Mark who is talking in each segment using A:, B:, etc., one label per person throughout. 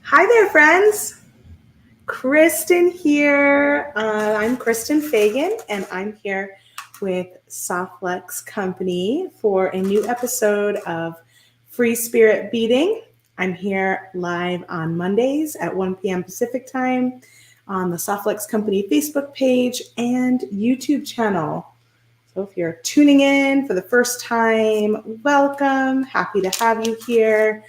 A: Hi there, friends. Kristen here. I'm Kristen Fagan, and I'm here with Softlex Company for a new episode of Free Spirit Beading. I'm here live on Mondays at 1 p.m. Pacific time on the Softlex Company Facebook page and YouTube channel. So if you're tuning in for the first time, welcome. Happy to have you here.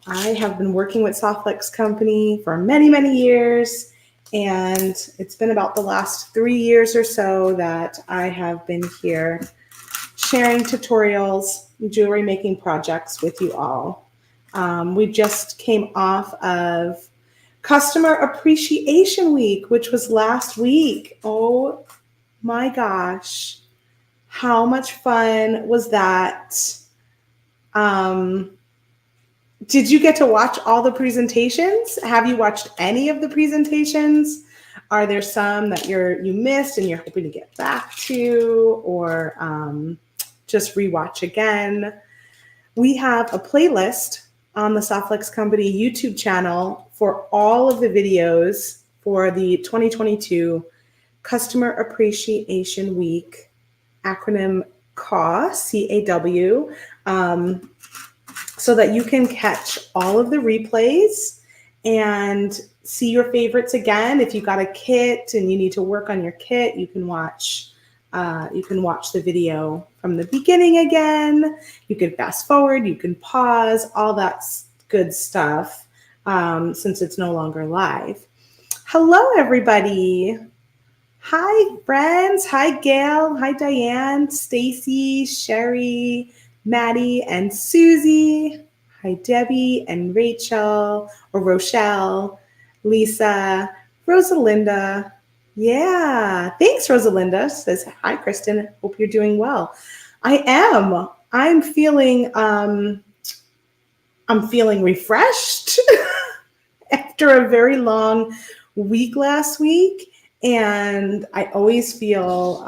A: I have been working with Softlex Company for many, many years, and it's been about the last 3 years or so that I have been here sharing tutorials, jewelry making projects with you all. We just came off of Customer Appreciation Week, which was last week. Oh my gosh, how much fun was that? Did you get to watch all the presentations? Have you watched any of the presentations? Are there some that you missed and you're hoping to get back to, or just rewatch again? We have a playlist on the Softlex Company YouTube channel for all of the videos for the 2022 Customer Appreciation Week, acronym CAW, C-A-W, so that you can catch all of the replays and see your favorites again. If you got a kit and you need to work on your kit, you can watch the video from the beginning again. You can fast forward, you can pause, all that good stuff, since it's no longer live. Hello, everybody. Hi, friends. Hi, Gail. Hi, Diane, Stacy, Sherry, Maddie, and Susie. Hi, Debbie and Rachel, or Rochelle, Lisa, Rosalinda. Yeah, thanks, Rosalinda. Says, hi, Kristen. Hope you're doing well. I am. I'm feeling refreshed after a very long week last week. And I always feel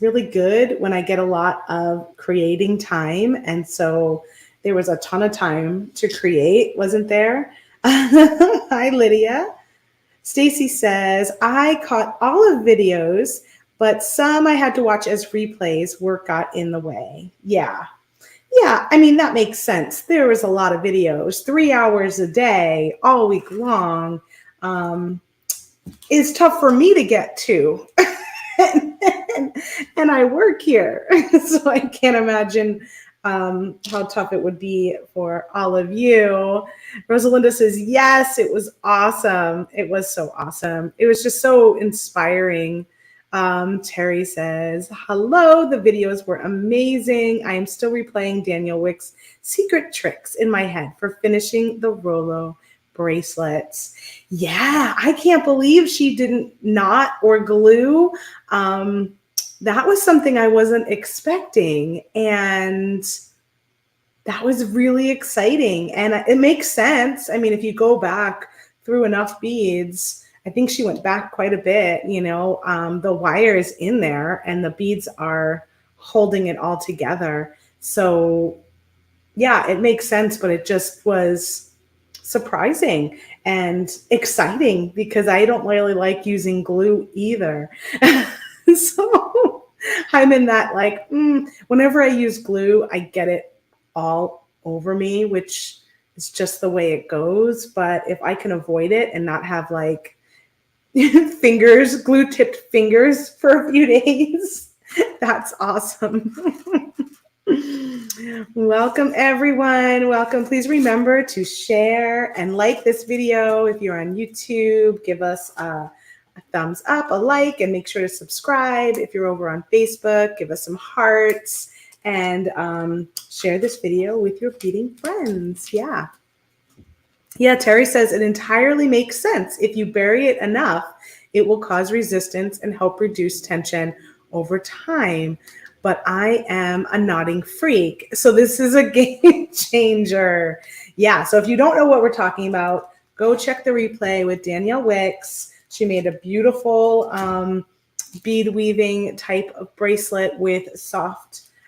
A: really good when I get a lot of creating time. And so there was a ton of time to create, wasn't there? Hi, Lydia. Stacy says, I caught all of videos, but some I had to watch as replays. Work got in the way. Yeah, I mean, that makes sense. There was a lot of videos, 3 hours a day, all week long. Is tough for me to get to. and I work here. So I can't imagine how tough it would be for all of you. Rosalinda says, yes, it was awesome. It was so awesome. It was just so inspiring. Terry says, hello, the videos were amazing. I am still replaying Danielle Wick's secret tricks in my head for finishing the Rolo bracelets. Yeah, I can't believe she didn't knot or glue. That was something I wasn't expecting, and that was really exciting. And it makes sense. I mean, if you go back through enough beads, I think she went back quite a bit, the wire is in there and the beads are holding it all together. So yeah, it makes sense, but it just was surprising and exciting because I don't really like using glue either. So I'm in that whenever I use glue, I get it all over me, which is just the way it goes. But if I can avoid it and not have glue tipped fingers for a few days, that's awesome. Welcome, everyone. Welcome. Please remember to share and like this video. If you're on YouTube, give us a thumbs up, a like, and make sure to subscribe. If you're over on Facebook, give us some hearts and share this video with your beading friends. Yeah, Terry says it entirely makes sense. If you bury it enough, it will cause resistance and help reduce tension over time. But I am a knotting freak. So this is a game changer. Yeah, so if you don't know what we're talking about, go check the replay with Danielle Wicks. She made a beautiful bead weaving type of bracelet with I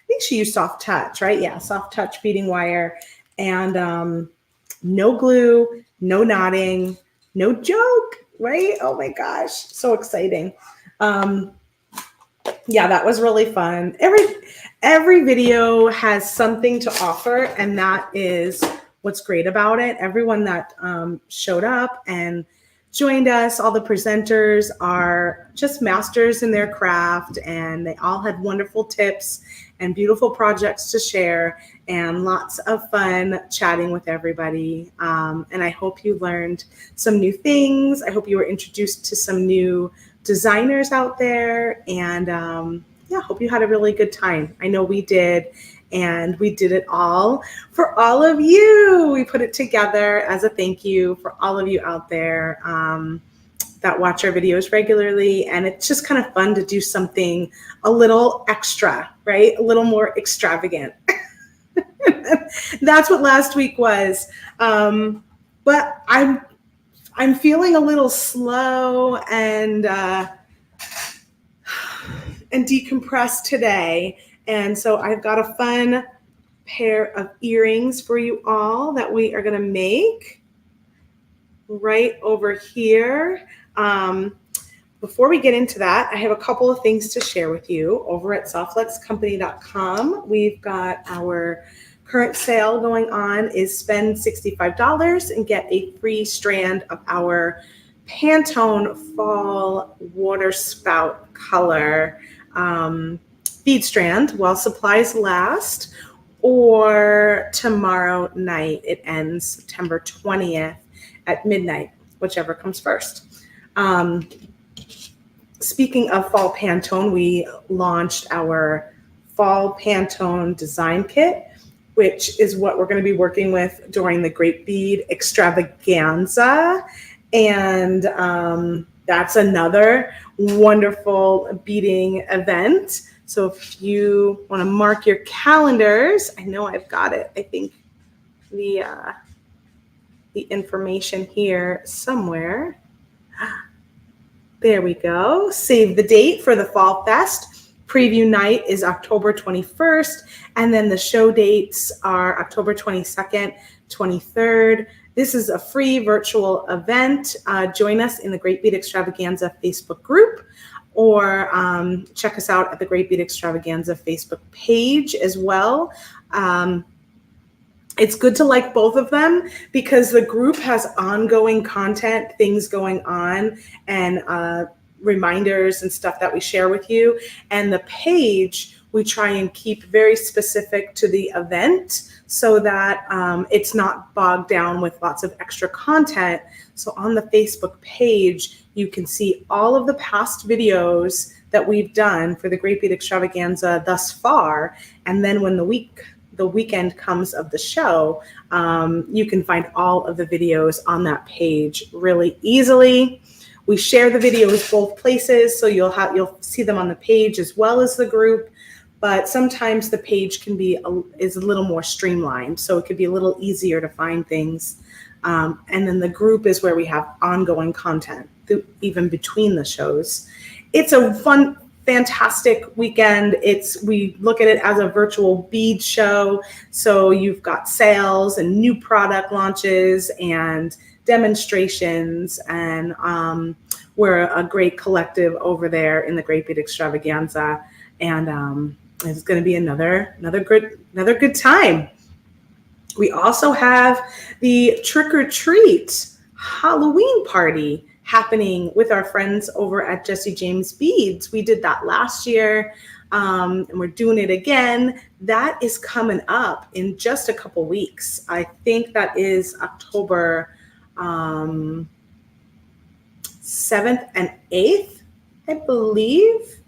A: think she used soft touch, right? Yeah, soft touch beading wire. And no glue, no knotting, no joke, right? Oh my gosh, so exciting. Yeah, that was really fun. Every video has something to offer, and that is what's great about it. Everyone that showed up and joined us, all the presenters are just masters in their craft, and they all had wonderful tips and beautiful projects to share, and lots of fun chatting with everybody. And I hope you learned some new things. I hope you were introduced to some new designers out there, and yeah, hope you had a really good time. I know we did, and we did it all for all of you. We put it together as a thank you for all of you out there that watch our videos regularly, and it's just kind of fun to do something a little extra, right? A little more extravagant. That's what last week was. But I'm feeling a little slow and decompressed today. And so I've got a fun pair of earrings for you all that we are going to make right over here. Before we get into that, I have a couple of things to share with you. Over at softluxcompany.com, we've got our current sale going on is spend $65 and get a free strand of our Pantone Fall Water Spout color bead strand while supplies last, or tomorrow night. It ends September 20th at midnight, whichever comes first. Speaking of Fall Pantone, we launched our Fall Pantone design kit, which is what we're going to be working with during the Great Bead Extravaganza. And that's another wonderful beading event. So if you want to mark your calendars, I know I've got it. I think the information here somewhere. There we go. Save the date for the Fall Fest. Preview night is October 21st, and then the show dates are October 22nd, 23rd. This is a free virtual event. Join us in the Great Bead Extravaganza Facebook group, or check us out at the Great Bead Extravaganza Facebook page as well. It's good to like both of them because the group has ongoing content, things going on, and reminders and stuff that we share with you. And the page, we try and keep very specific to the event so that it's not bogged down with lots of extra content. So on the Facebook page, you can see all of the past videos that we've done for the Great Bead Extravaganza thus far. And then when the weekend comes of the show, you can find all of the videos on that page really easily. We share the videos both places, so you'll see them on the page as well as the group. But sometimes the page is a little more streamlined, so it could be a little easier to find things. And then the group is where we have ongoing content, even between the shows. It's a fun, fantastic weekend. We look at it as a virtual bead show. So you've got sales and new product launches and demonstrations, and we're a great collective over there in the Great Bead Extravaganza, and it's going to be another good time. We also have the Trick or Treat Halloween party happening with our friends over at Jesse James Beads. We did that last year, and we're doing it again. That is coming up in just a couple weeks. I think that is October 7th and 8th, I believe.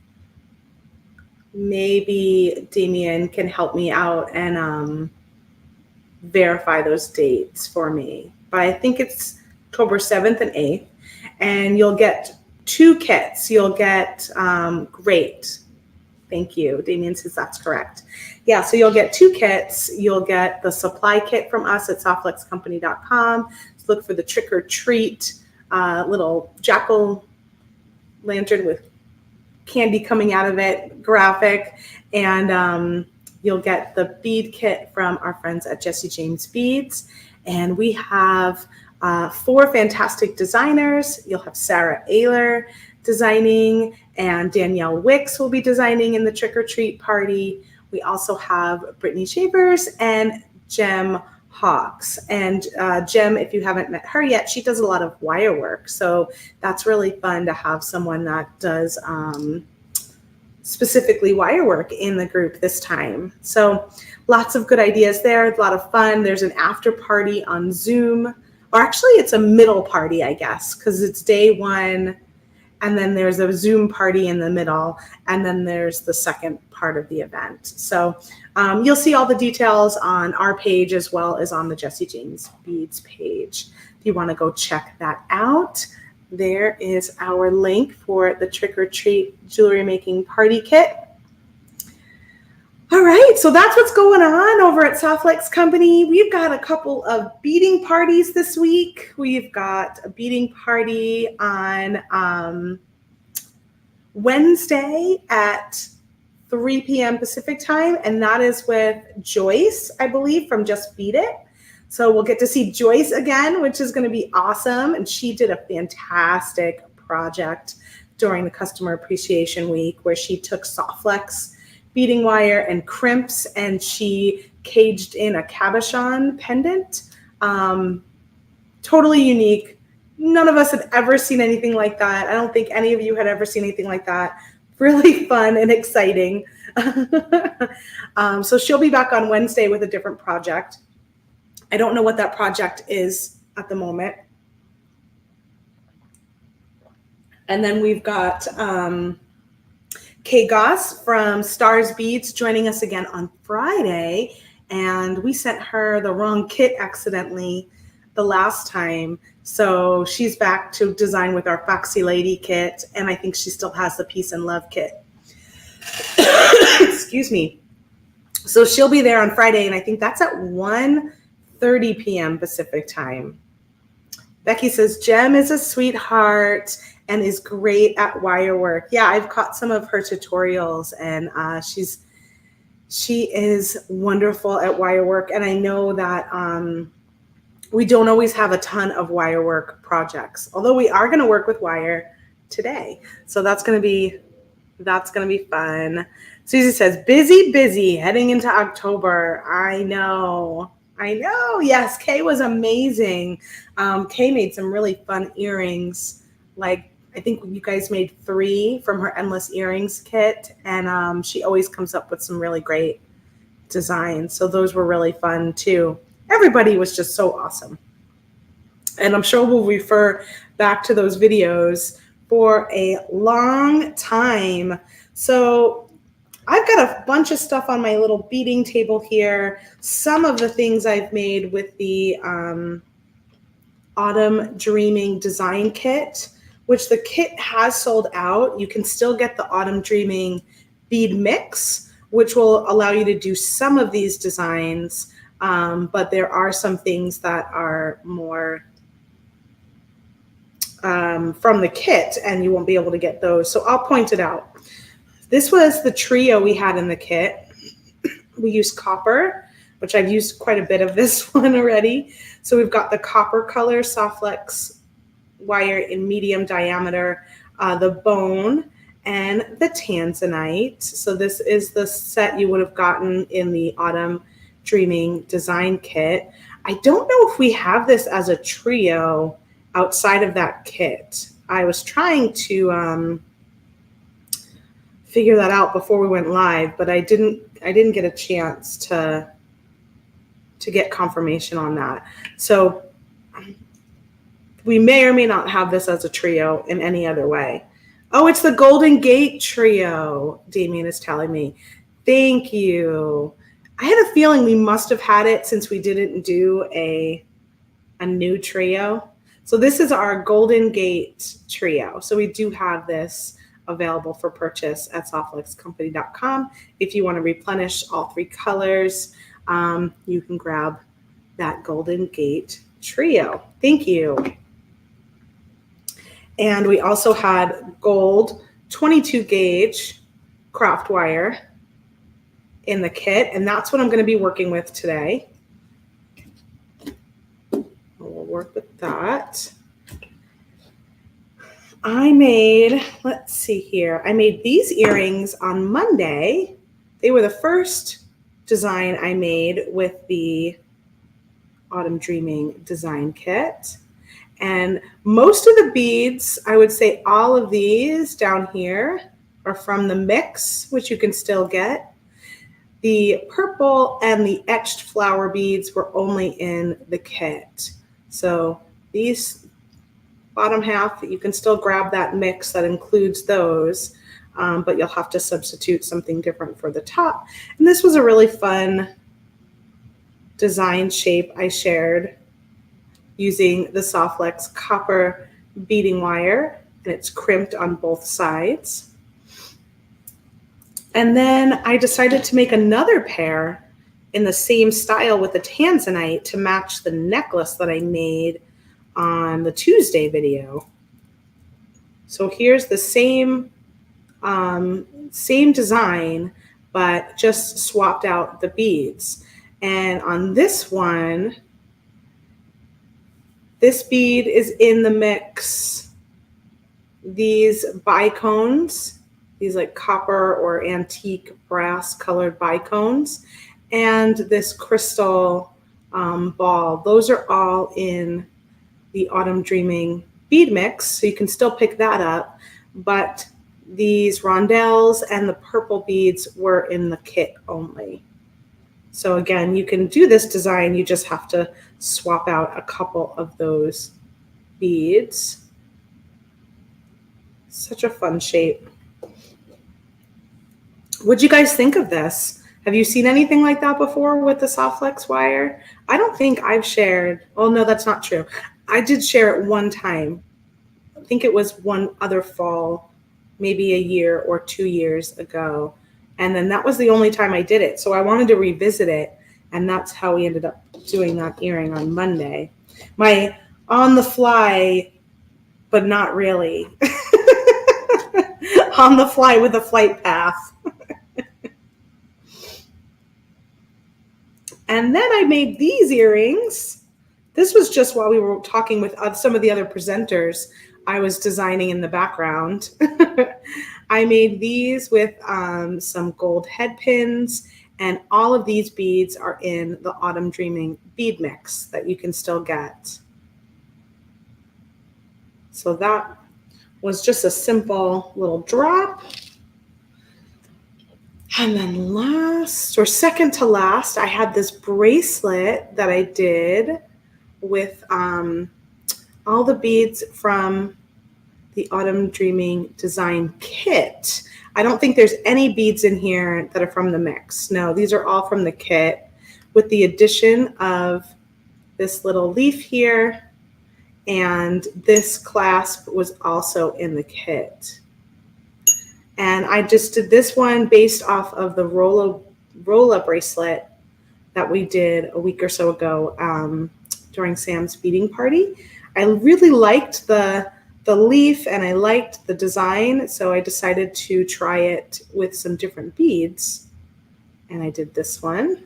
A: Maybe Damien can help me out and verify those dates for me. But I think it's October 7th and 8th. And you'll get 2 kits. You'll get, great. Thank you. Damien says that's correct. Yeah, so you'll get 2 kits. You'll get the supply kit from us at softluxcompany.com. So look for the Trick or Treat little jack-o'-lantern with candy coming out of it graphic. And you'll get the bead kit from our friends at Jesse James Beads. And we have 4 fantastic designers. You'll have Sarah Ayler designing, and Danielle Wicks will be designing in the trick or treat party. We also have Brittany Shavers and Jem Hawks. And Jem, if you haven't met her yet, she does a lot of wire work. So that's really fun to have someone that does specifically wire work in the group this time. So lots of good ideas there, a lot of fun. There's an after party on Zoom, or actually it's a middle party, I guess, because it's day 1, and then there's a Zoom party in the middle, and then there's the second part of the event. So you'll see all the details on our page as well as on the Jesse James Beads page. If you want to go check that out, there is our link for the Trick or Treat Jewelry Making Party Kit. All right, so that's what's going on over at Softlex Company. We've got a couple of beading parties this week. We've got a beading party on Wednesday at 3 p.m. Pacific time, and that is with Joyce, I believe, from Just Beaded. So we'll get to see Joyce again, which is going to be awesome. And she did a fantastic project during the Customer Appreciation Week where she took Softlex beading wire and crimps and she caged in a cabochon pendant. Totally unique. None of us had ever seen anything like that. I don't think any of you had ever seen anything like that. Really fun and exciting. So she'll be back on Wednesday with a different project. I don't know what that project is at the moment. And then we've got Kay Goss from Stars Beads joining us again on Friday. And we sent her the wrong kit accidentally the last time. So she's back to design with our Foxy Lady kit. And I think she still has the Peace and Love kit. Excuse me. So she'll be there on Friday. And I think that's at 1:30 p.m. Pacific time. Becky says, Jem is a sweetheart and is great at wire work. Yeah, I've caught some of her tutorials, and she is wonderful at wire work. And I know that we don't always have a ton of wire work projects, although we are going to work with wire today. So that's going to be fun. Susie says, busy, heading into October. I know. Yes, Kay was amazing. Kay made some really fun earrings. Like, I think you guys made 3 from her Endless Earrings kit. And she always comes up with some really great designs. So those were really fun too. Everybody was just so awesome. And I'm sure we'll refer back to those videos for a long time. So I've got a bunch of stuff on my little beading table here. Some of the things I've made with the Autumn Dreaming Design Kit, which the kit has sold out. You can still get the Autumn Dreaming Bead Mix, which will allow you to do some of these designs. But there are some things that are more from the kit, and you won't be able to get those. So I'll point it out. This was the trio we had in the kit. We used copper, which I've used quite a bit of this one already. So we've got the copper color Softlex wire in medium diameter, the bone, and the tanzanite. So this is the set you would have gotten in the Autumn Dreaming Design Kit. I don't know if we have this as a trio outside of that kit. I was trying to figure that out before we went live, but I didn't get a chance to get confirmation on that. So we may or may not have this as a trio in any other way. Oh, it's the Golden Gate trio, Damien is telling me. Thank you. I had a feeling we must have had it since we didn't do a new trio. So this is our Golden Gate trio. So we do have this available for purchase at softlexcompany.com. If you want to replenish all 3 colors, you can grab that Golden Gate trio. Thank you. And we also had gold 22 gauge craft wire. in the kit, and that's what I'm going to be working with today. We'll work with that. I made, let's see here, I made these earrings on Monday. They were the first design I made with the Autumn Dreaming design kit. And most of the beads, I would say all of these down here are from the mix, which you can still get. The purple and the etched flower beads were only in the kit. So these bottom half, you can still grab that mix that includes those, but you'll have to substitute something different for the top. And this was a really fun design shape I shared using the Softflex copper beading wire, and it's crimped on both sides. And then I decided to make another pair in the same style with the tanzanite to match the necklace that I made on the Tuesday video. So here's the same design, but just swapped out the beads. And on this one, this bead is in the mix. These bicones, these like copper or antique brass colored bicones, and this crystal ball, those are all in the Autumn Dreaming bead mix, so you can still pick that up, but these rondelles and the purple beads were in the kit only. So again, you can do this design, you just have to swap out a couple of those beads. Such a fun shape. What'd you guys think of this? Have you seen anything like that before with the Softflex wire? I don't think I've shared, oh no, that's not true. I did share it one time. I think it was one other fall, maybe a year or 2 years ago. And then that was the only time I did it. So I wanted to revisit it. And that's how we ended up doing that earring on Monday. My on the fly, but not really. On the fly with a flight path. And then I made these earrings. This was just while we were talking with some of the other presenters. I was designing in the background. I made these with some gold head pins, and all of these beads are in the Autumn Dreaming bead mix that you can still get. So that was just a simple little drop. And then last, or second to last, I had this bracelet that I did with all the beads from the Autumn Dreaming design kit. I don't think there's any beads in here that are from the mix. No, these are all from the kit with the addition of this little leaf here, and this clasp was also in the kit. And I just did this one based off of the rolla bracelet that we did a week or so ago during Sam's beading party. I really liked the leaf and I liked the design, so I decided to try it with some different beads. And I did this one.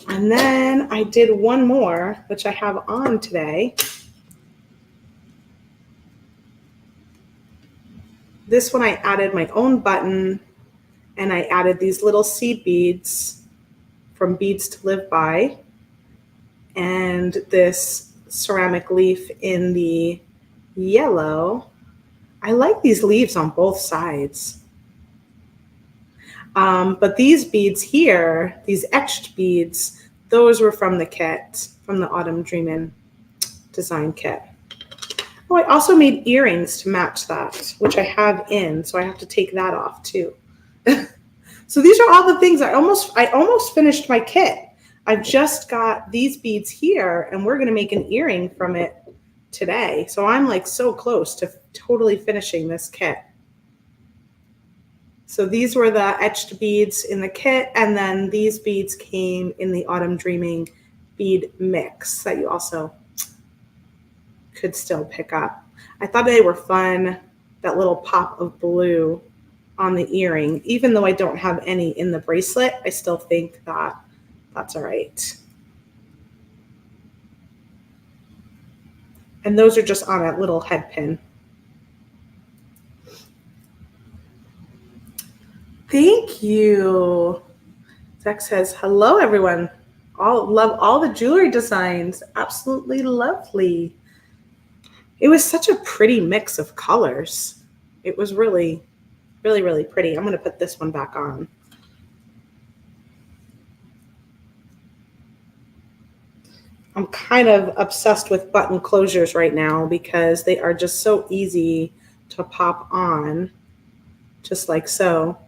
A: And then I did one more, which I have on today. This one I added my own button, and I added these little seed beads from Beads to Live By, and this ceramic leaf in the yellow. I like these leaves on both sides. But these beads here, these etched beads, those were from the kit, from the Autumn Dreaming design kit. Oh, I also made earrings to match that, which I have in, so I have to take that off too. So these are all the things. I almost finished my kit. I've just got these beads here, and we're going to make an earring from it today. So I'm like so close to totally finishing this kit. So these were the etched beads in the kit, and then these beads came in the Autumn Dreaming bead mix that you also could still pick up. I thought they were fun, that little pop of blue on the earring. Even though I don't have any in the bracelet, I still think that that's all right. And those are just on a little head pin. Thank you. Zach says, hello, everyone. Love all the jewelry designs. Absolutely lovely. It was such a pretty mix of colors. It was really, really, really pretty. I'm going to put this one back on. I'm kind of obsessed with button closures right now because they are just so easy to pop on, just like so.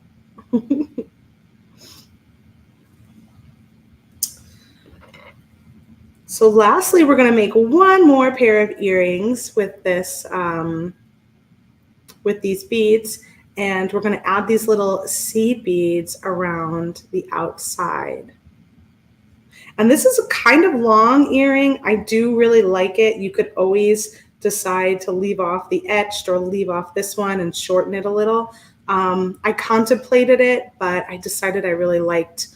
A: So lastly, we're going to make one more pair of earrings with this, with these beads, and we're going to add these little seed beads around the outside. And this is a kind of long earring. I do really like it. You could always decide to leave off the etched or leave off this one and shorten it a little. I contemplated it, but I decided I really liked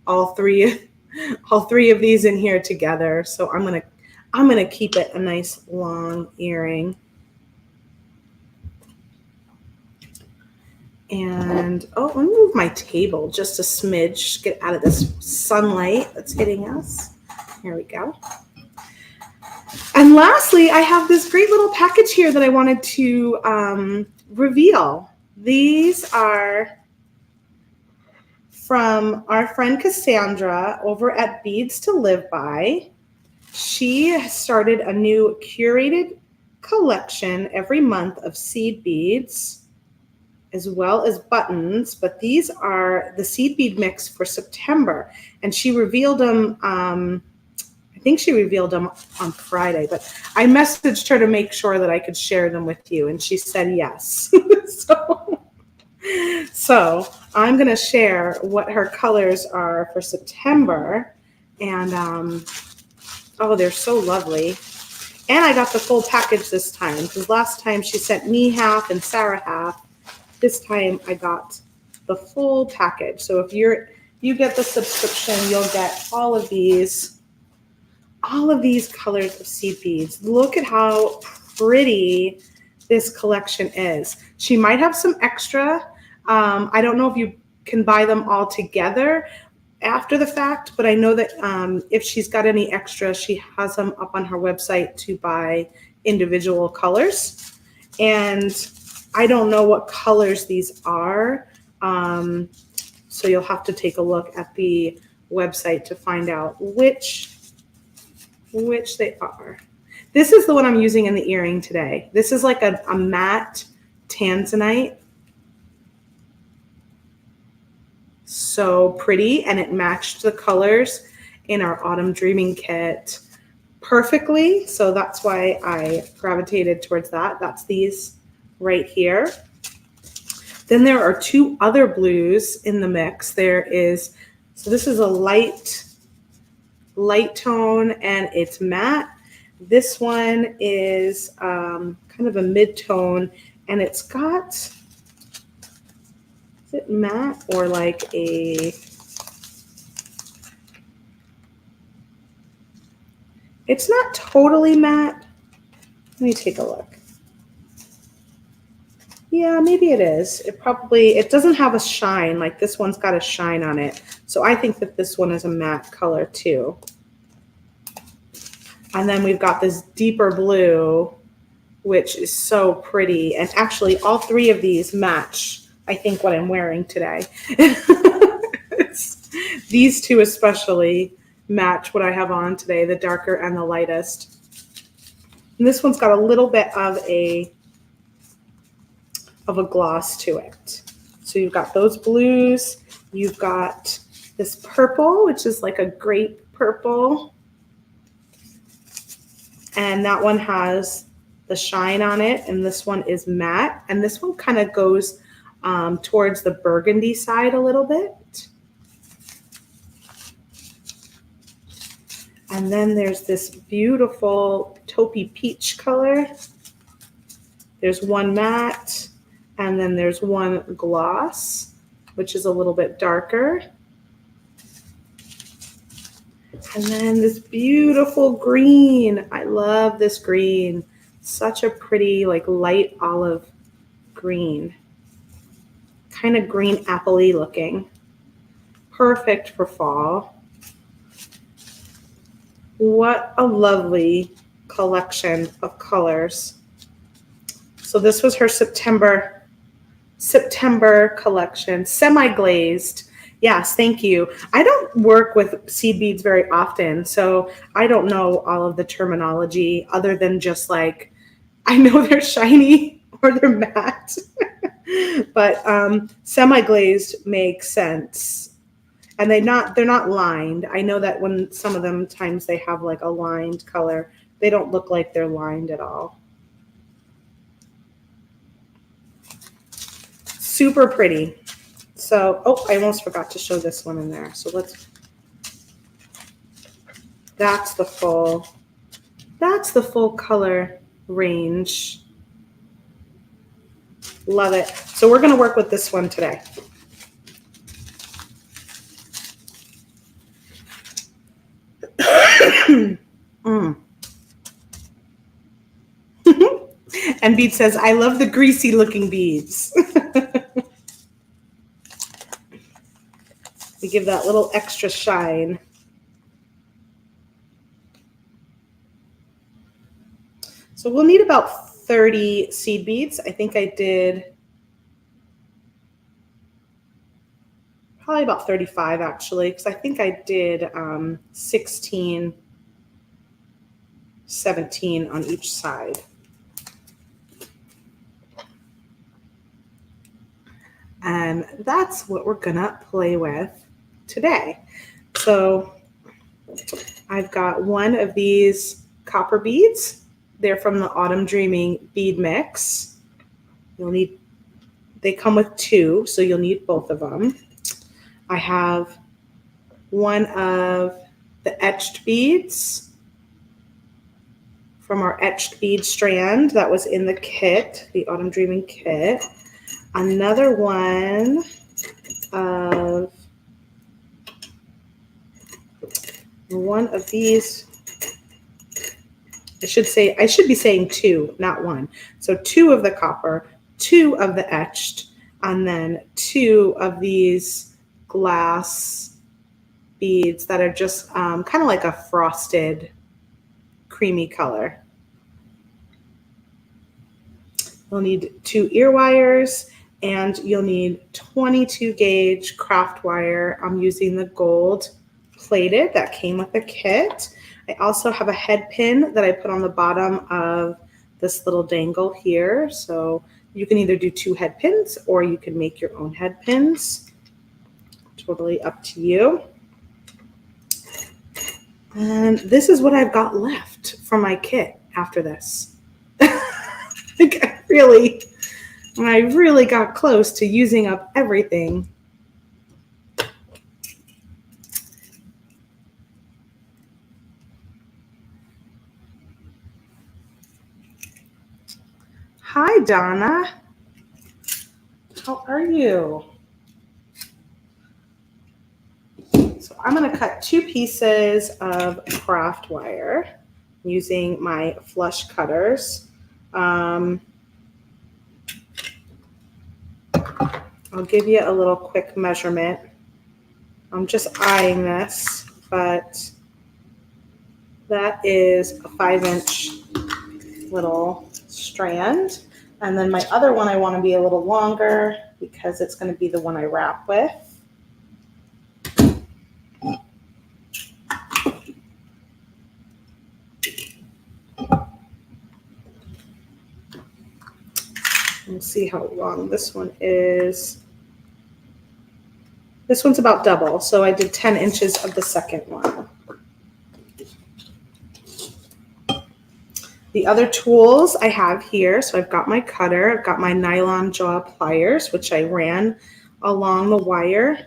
A: all three of these in here together. So I'm gonna keep it a nice long earring. And let me move my table just a smidge, get out of this sunlight that's hitting us. Here we go. And lastly, I have this great little package here that I wanted to reveal. These are from our friend Cassandra over at Beads to Live By. She has started a new curated collection every month of seed beads as well as buttons, but these are the seed bead mix for September. And she revealed them, I think she revealed them on Friday, but I messaged her to make sure that I could share them with you, and she said yes. So I'm going to share what her colors are for September, and they're so lovely. And I got the full package this time, because last time she sent me half and Sarah half. This time I got the full package. So if you get the subscription, you'll get all of these colors of seed beads. Look at how pretty this collection is. She might have some extra. I don't know if you can buy them all together after the fact, but I know that if she's got any extra, she has them up on her website to buy individual colors. And I don't know what colors these are, so you'll have to take a look at the website to find out which they are. This is the one I'm using in the earring today. This is like a matte tanzanite. So pretty, and it matched the colors in our Autumn Dreaming kit perfectly, so that's why I gravitated towards that. That's these right here. Then there are two other blues in the mix. So this is a light tone and it's matte. This one is kind of a mid-tone, and it's got, is it matte or like it's not totally matte. Let me take a look. Yeah, maybe it is. It doesn't have a shine, like this one's got a shine on it. So I think that this one is a matte color too. And then we've got this deeper blue, which is so pretty. And actually all three of these match, I think, what I'm wearing today. These two especially match what I have on today, the darker and the lightest. And this one's got a little bit of a gloss to it. So you've got those blues, you've got this purple, which is like a grape purple, and that one has the shine on it, and this one is matte, and this one kind of goes towards the burgundy side a little bit. And then there's this beautiful taupey peach color. There's one matte, And then there's one gloss, which is a little bit darker. And then this beautiful green. I love this green. Such a pretty, like light olive green. Kind of green apple-y looking. Perfect for fall. What a lovely collection of colors. So this was her September collection, semi-glazed. Yes, thank you. I don't work with seed beads very often, so I don't know all of the terminology other than just like, I know they're shiny or they're matte, but semi-glazed makes sense. And they're not lined. I know that when some of them times they have like a lined color, they don't look like they're lined at all. Super pretty. So, oh, I almost forgot to show this one in there. So that's the full color range. Love it. So we're going to work with this one today. And Bead says, I love the greasy looking beads. We give that little extra shine. So we'll need about 30 seed beads. I think I did probably about 35 actually, because I think I did 16, 17 on each side. And that's what we're gonna play with today. So I've got one of these copper beads. They're from the Autumn Dreaming Bead Mix. They come with two, so you'll need both of them. I have one of the etched beads from our etched bead strand that was in the kit, the Autumn Dreaming kit. Another one of these. I should be saying two, not one. So two of the copper, two of the etched, and then two of these glass beads that are just kind of like a frosted creamy color. You'll need 2 ear wires, and you'll need 22 gauge craft wire. I'm using the gold plated that came with the kit. I also have a head pin that I put on the bottom of this little dangle here. So you can either do 2 head pins or you can make your own head pins. Totally up to you. And this is what I've got left from my kit after this. Like I really got close to using up everything. Hi, Donna. How are you? So I'm going to cut 2 pieces of craft wire using my flush cutters. I'll give you a little quick measurement. I'm just eyeing this, but that is a 5-inch little strand. And then my other one I want to be a little longer because it's going to be the one I wrap with. We'll see how long this one is. This one's about double, so I did 10 inches of the second one. The other tools I have here, so I've got my cutter, I've got my nylon jaw pliers, which I ran along the wire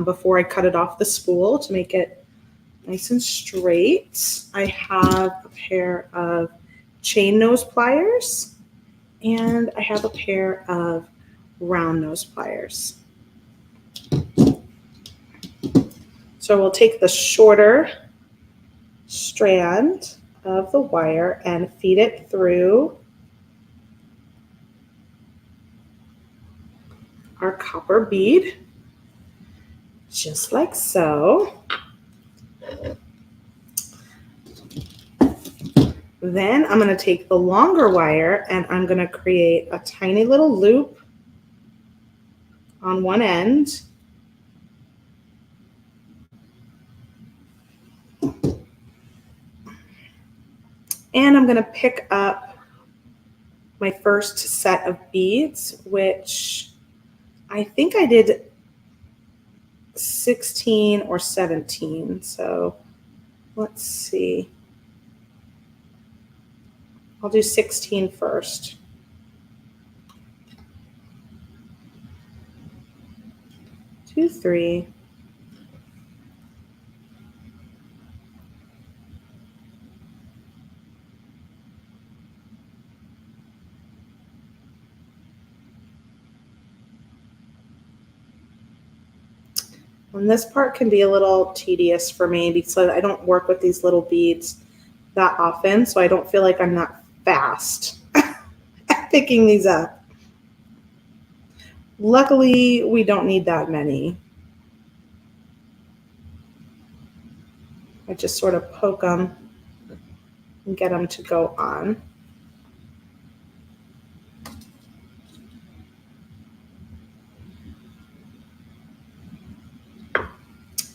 A: before I cut it off the spool to make it nice and straight. I have a pair of chain nose pliers, and I have a pair of round nose pliers. So we'll take the shorter strand of the wire and feed it through our copper bead, just like so. Then I'm going to take the longer wire and I'm going to create a tiny little loop on one end. And I'm going to pick up my first set of beads, which I think I did 16 or 17. So let's see. I'll do 16 first. 2, 3. And this part can be a little tedious for me because I don't work with these little beads that often, so I don't feel like I'm that fast at picking these up. Luckily, we don't need that many. I just sort of poke them and get them to go on.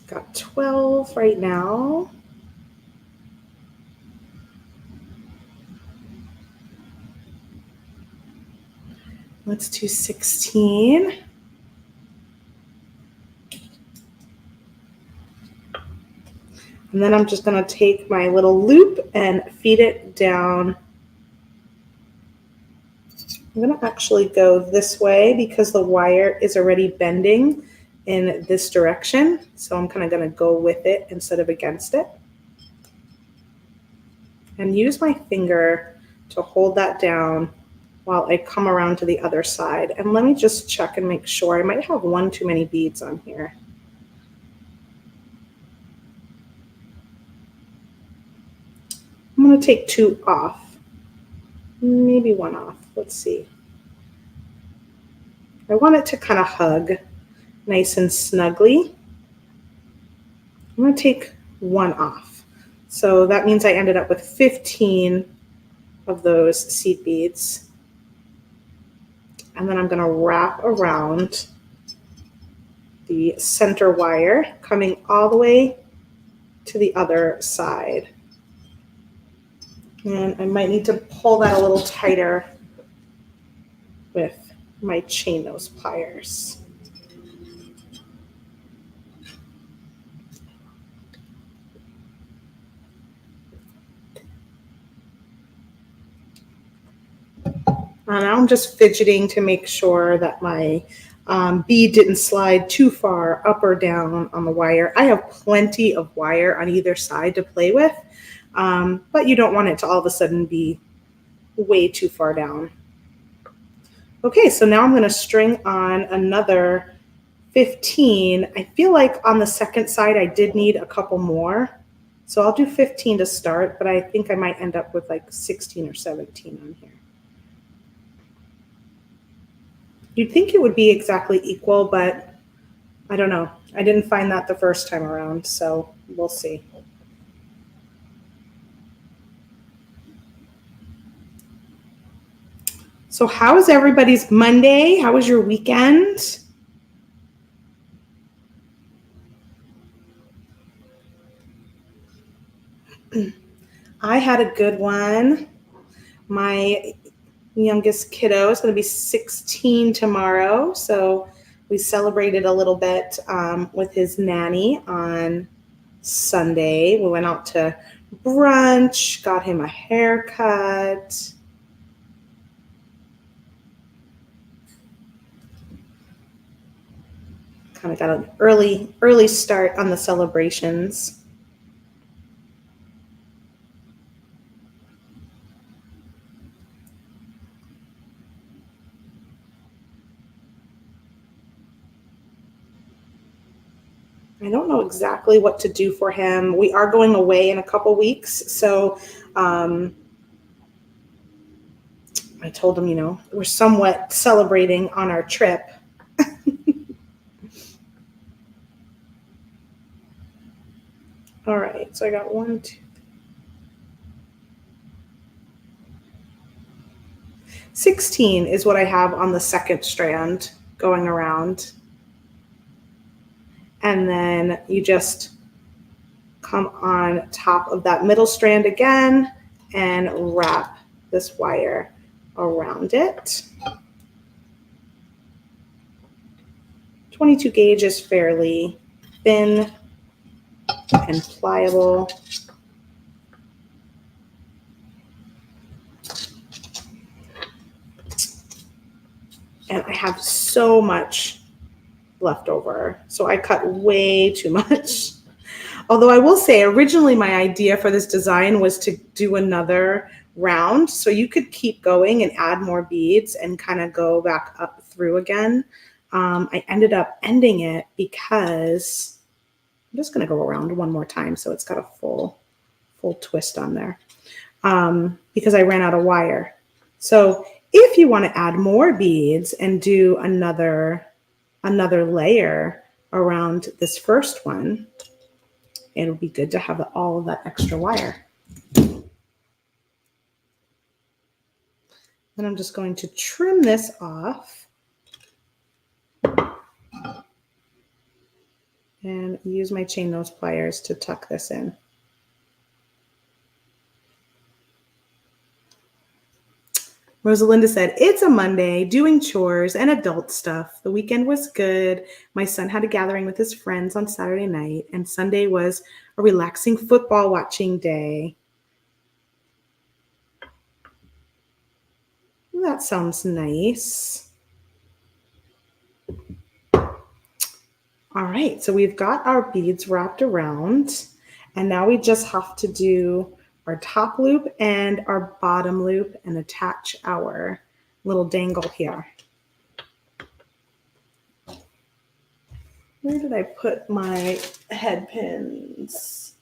A: Got 12 right now. Let's do 16. And then I'm just going to take my little loop and feed it down. I'm going to actually go this way because the wire is already bending in this direction. So I'm kind of going to go with it instead of against it. And use my finger to hold that down while I come around to the other side. And let me just check and make sure. I might have one too many beads on here. I'm going to take 2 off, maybe 1 off. Let's see. I want it to kind of hug nice and snugly. I'm going to take 1 off. So that means I ended up with 15 of those seed beads. And then I'm going to wrap around the center wire, coming all the way to the other side. And I might need to pull that a little tighter with my chain nose pliers. And now I'm just fidgeting to make sure that my bead didn't slide too far up or down on the wire. I have plenty of wire on either side to play with, but you don't want it to all of a sudden be way too far down. Okay, so now I'm going to string on another 15. I feel like on the second side I did need a couple more. So I'll do 15 to start, but I think I might end up with like 16 or 17 on here. You'd think it would be exactly equal, but I don't know. I didn't find that the first time around, so we'll see. So how is everybody's Monday? How was your weekend? I had a good one. My youngest kiddo is going to be 16 tomorrow, so we celebrated a little bit with his nanny on Sunday. We went out to brunch, got him a haircut. Kind of got an early start on the celebrations. I don't know exactly what to do for him. We are going away in a couple weeks. So I told him, you know, we're somewhat celebrating on our trip. All right, so I got 1, 2, 16 is what I have on the second strand going around. And then you just come on top of that middle strand again and wrap this wire around it. 22 gauge is fairly thin and pliable. And I have so much left over, so I cut way too much. Although I will say, originally my idea for this design was to do another round, so you could keep going and add more beads and kind of go back up through again. I ended up ending it because I'm just going to go around one more time so it's got a full twist on there, because I ran out of wire. So if you want to add more beads and do another layer around this first one, it'll be good to have all of that extra wire. Then I'm just going to trim this off and use my chain nose pliers to tuck this in. Rosalinda said, it's a Monday, doing chores and adult stuff. The weekend was good. My son had a gathering with his friends on Saturday night, and Sunday was a relaxing football watching day. That sounds nice. All right, so we've got our beads wrapped around, and now we just have to do our top loop and our bottom loop and attach our little dangle here. Where did I put my head pins?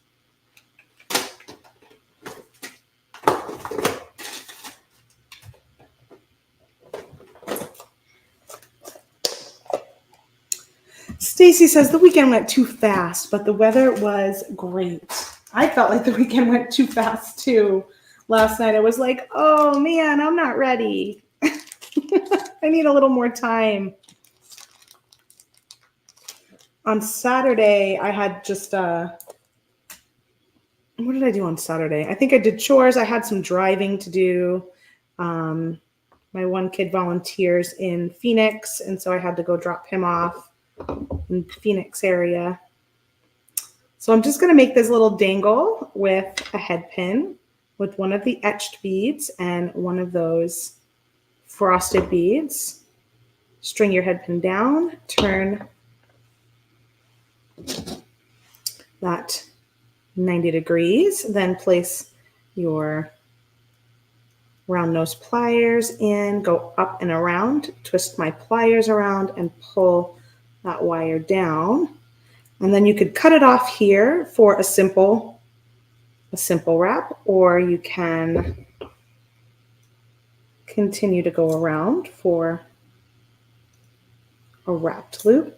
A: Stacy says the weekend went too fast, but the weather was great. I felt like the weekend went too fast too. Last night I was like, oh man, I'm not ready. I need a little more time. On Saturday, I had just, what did I do on Saturday? I think I did chores. I had some driving to do. My one kid volunteers in Phoenix, and so I had to go drop him off in Phoenix area. So I'm just going to make this little dangle with a head pin with one of the etched beads and one of those frosted beads. String your head pin down, turn that 90 degrees, then place your round nose pliers in, go up and around, twist my pliers around and pull that wire down. And then you could cut it off here for a simple wrap, or you can continue to go around for a wrapped loop.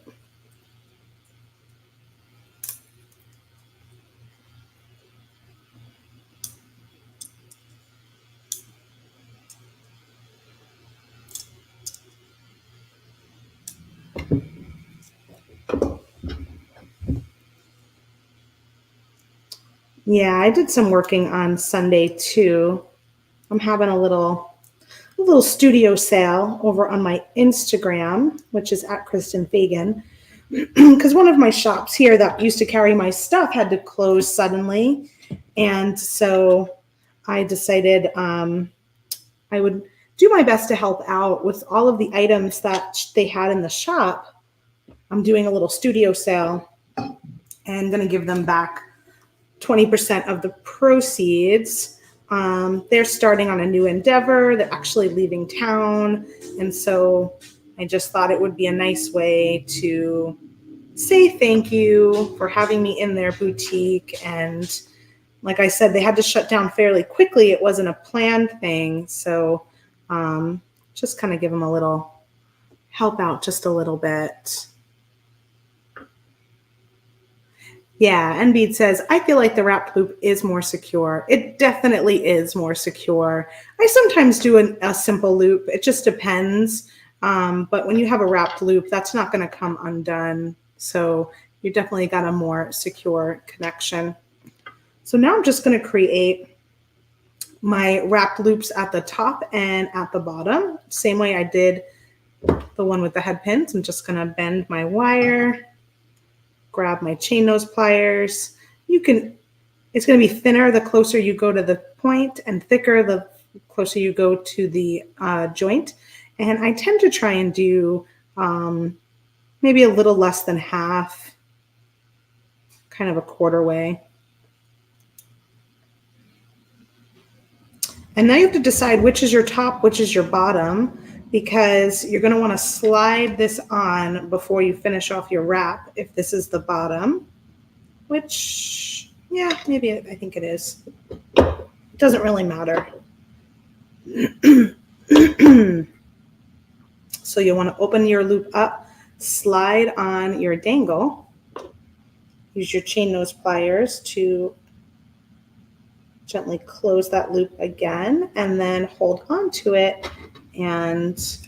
A: Yeah, I did some working on Sunday too. I'm having a little studio sale over on my Instagram, which is at Kristen Fagan, because one of my shops here that used to carry my stuff had to close suddenly. And so I decided I would do my best to help out with all of the items that they had in the shop. I'm doing a little studio sale and going to give them back 20% of the proceeds. They're starting on a new endeavor. They're actually leaving town. And so I just thought it would be a nice way to say thank you for having me in their boutique. And like I said, they had to shut down fairly quickly. It wasn't a planned thing. So just kind of give them a little help out just a little bit. Yeah, and Bead says, I feel like the wrapped loop is more secure. It definitely is more secure. I sometimes do a simple loop. It just depends. But when you have a wrapped loop, that's not going to come undone. So you definitely got a more secure connection. So now I'm just going to create my wrapped loops at the top and at the bottom. Same way I did the one with the head pins. I'm just going to bend my wire, grab my chain nose pliers. It's going to be thinner the closer you go to the point and thicker the closer you go to the joint. And I tend to try and do maybe a little less than half, kind of a quarter way. And now you have to decide which is your top, which is your bottom, because you're going to want to slide this on before you finish off your wrap. If this is the bottom, which, yeah, maybe I think it is. It doesn't really matter. So you want to open your loop up, slide on your dangle, use your chain nose pliers to gently close that loop again, and then hold on to it and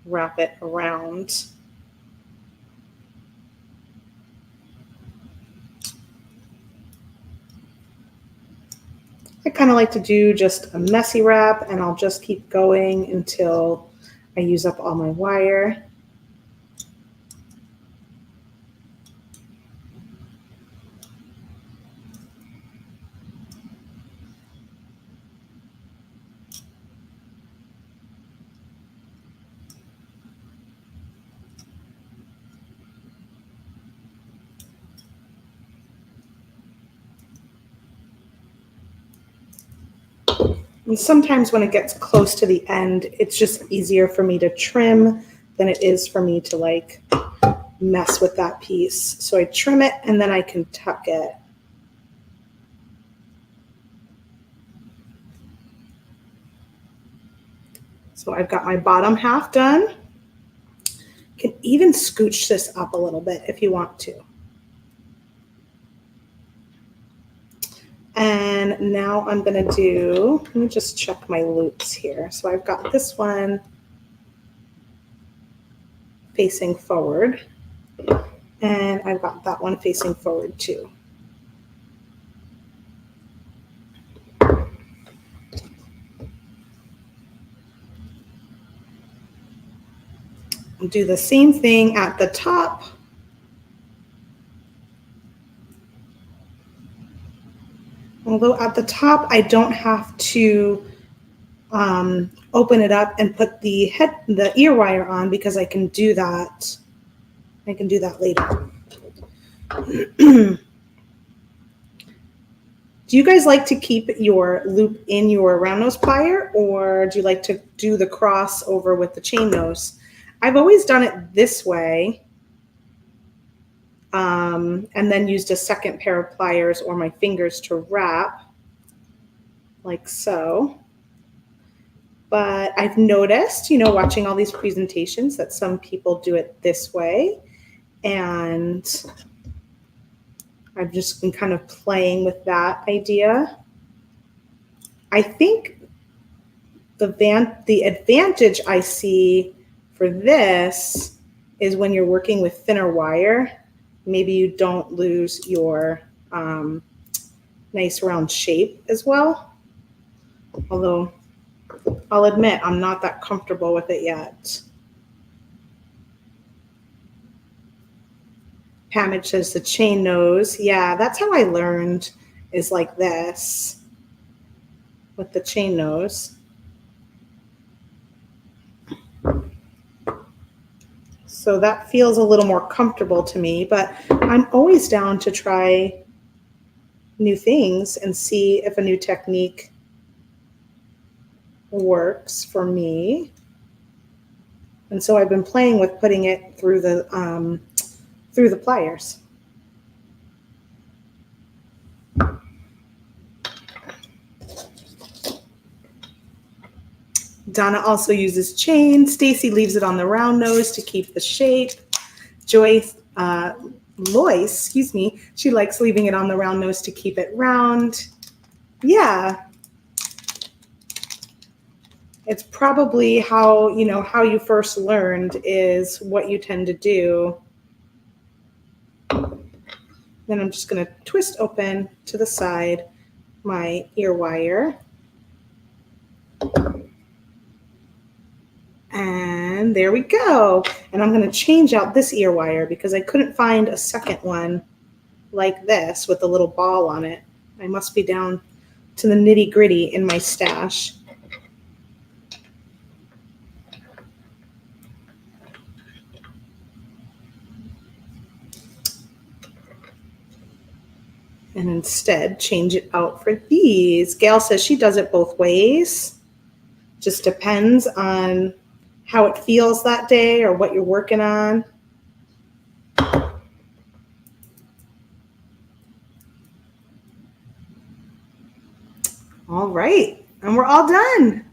A: wrap it around. I kind of like to do just a messy wrap, and I'll just keep going until I use up all my wire. And sometimes when it gets close to the end, it's just easier for me to trim than it is for me to like mess with that piece. So I trim it and then I can tuck it. So I've got my bottom half done. You can even scooch this up a little bit if you want to. And now I'm going to do, let me just check my loops here. So I've got this one facing forward, and I've got that one facing forward too. I'll do the same thing at the top. Although at the top, I don't have to open it up and put the ear wire on, because I can do that. I can do that later. Do you guys like to keep your loop in your round nose plier, or do you like to do the cross over with the chain nose? I've always done it this way, and then used a second pair of pliers or my fingers to wrap, like so. But I've noticed, watching all these presentations, that some people do it this way, and I've just been kind of playing with that idea. I think the advantage I see for this is when you're working with thinner wire, maybe you don't lose your nice round shape as well. Although I'll admit I'm not that comfortable with it yet. Pamage says the chain nose. Yeah, that's how I learned, is like this with the chain nose. So that feels a little more comfortable to me, but I'm always down to try new things and see if a new technique works for me. And so I've been playing with putting it through the through the pliers. Donna also uses chain. Stacy leaves it on the round nose to keep the shape. Lois, excuse me, she likes leaving it on the round nose to keep it round. Yeah. It's probably how you first learned is what you tend to do. Then I'm just going to twist open to the side my ear wire. And there we go. And I'm going to change out this ear wire because I couldn't find a second one like this with a little ball on it. I must be down to the nitty gritty in my stash. And instead change it out for these. Gail says she does it both ways. Just depends on how it feels that day or what you're working on. All right, and we're all done.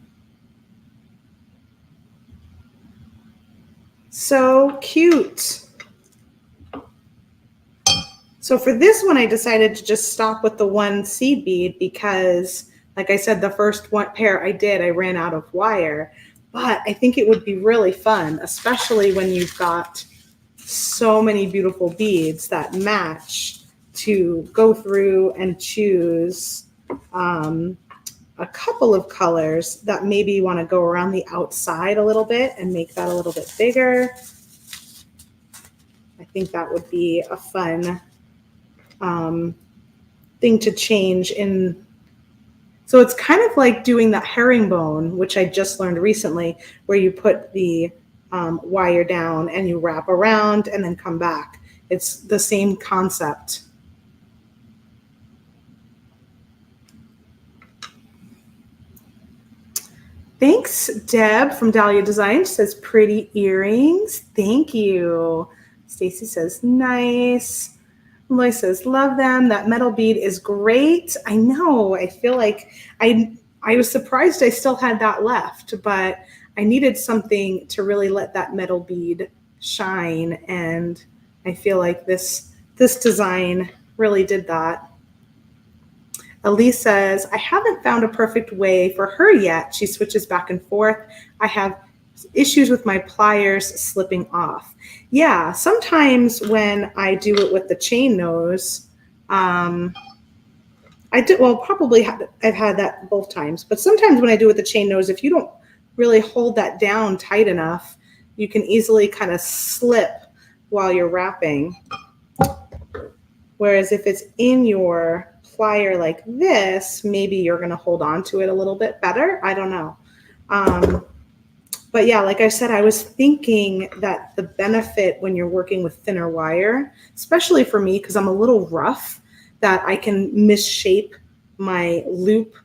A: So cute. So for this one, I decided to just stop with the one seed bead because, like I said, the first one pair I did, I ran out of wire. But I think it would be really fun, especially when you've got so many beautiful beads that match, to go through and choose a couple of colors that maybe you want to go around the outside a little bit and make that a little bit bigger. I think that would be a fun thing to change in. So it's kind of like doing that herringbone, which I just learned recently, where you put the wire down and you wrap around and then come back. It's the same concept. Thanks, Deb from Dahlia Design. She says pretty earrings. Thank you. Stacy says nice. Loy says, love them. That metal bead is great. I know. I feel like I was surprised I still had that left, but I needed something to really let that metal bead shine. And I feel like this design really did that. Elise says, I haven't found a perfect way for her yet. She switches back and forth. I have issues with my pliers slipping off. Yeah, sometimes when I do it with the chain nose, I've had that both times, but sometimes when I do it with the chain nose, if you don't really hold that down tight enough, you can easily kind of slip while you're wrapping. Whereas if it's in your plier like this, maybe you're going to hold on to it a little bit better. I don't know. But yeah, like I said, I was thinking that the benefit when you're working with thinner wire, especially for me, because I'm a little rough, that I can misshape my loop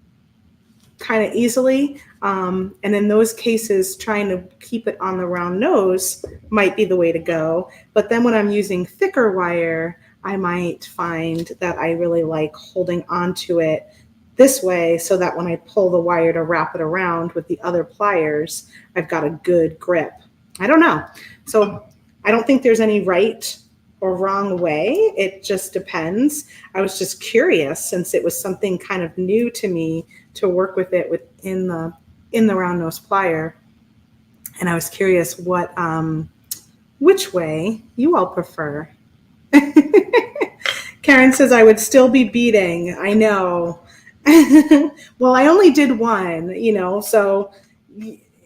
A: kind of easily. And in those cases, trying to keep it on the round nose might be the way to go. But then when I'm using thicker wire, I might find that I really like holding onto it this way so that when I pull the wire to wrap it around with the other pliers, I've got a good grip. I don't know. So I don't think there's any right or wrong way. It just depends. I was just curious since it was something kind of new to me to work with it in the round nose plier. And I was curious which way you all prefer. Karen says, I would still be beading. I know. Well, I only did one, so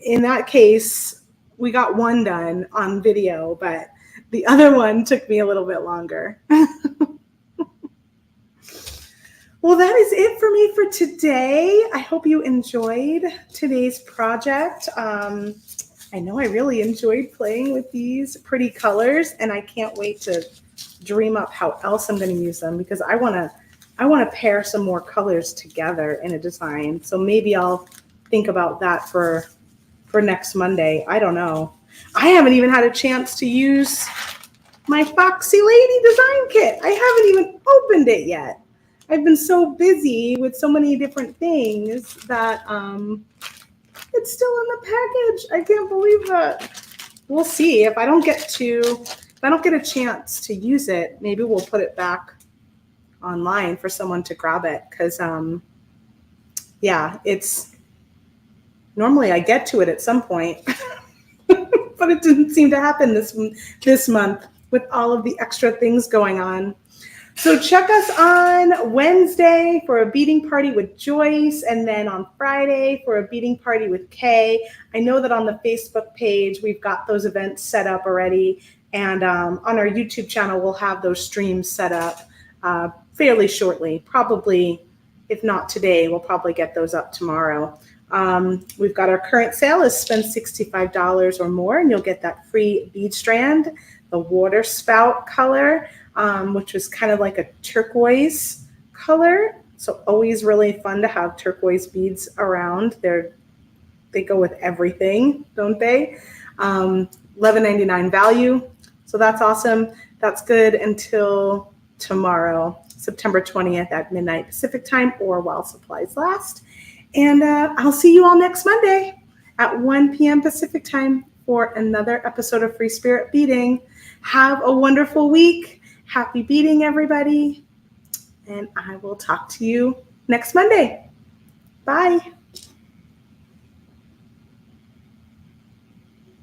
A: in that case, we got one done on video, but the other one took me a little bit longer. Well, that is it for me for today. I hope you enjoyed today's project. I know I really enjoyed playing with these pretty colors, and I can't wait to dream up how else I'm going to use them, because I want to pair some more colors together in a design. So maybe I'll think about that for next Monday. I don't know. I haven't even had a chance to use my Foxy Lady design kit. I haven't even opened it yet. I've been so busy with so many different things that it's still in the package. I can't believe that. We'll see if I don't get a chance to use it. Maybe we'll put it back online for someone to grab it because yeah, it's normally I get to it at some point, but it didn't seem to happen this month with all of the extra things going on. So check us on Wednesday for a beading party with Joyce, and then on Friday for a beading party with Kay. I know that on the Facebook page, we've got those events set up already. And on our YouTube channel, we'll have those streams set up fairly shortly. Probably, if not today, we'll probably get those up tomorrow. We've got our current sale is spend $65 or more, and you'll get that free bead strand, the water spout color, which is kind of like a turquoise color. So always really fun to have turquoise beads around. They go with everything, don't they? $11.99 value. So that's awesome. That's good until tomorrow, September 20th at midnight Pacific time or while supplies last. And I'll see you all next Monday at 1 p.m. Pacific time for another episode of Free Spirit Beading. Have a wonderful week. Happy beading, everybody. And I will talk to you next Monday. Bye.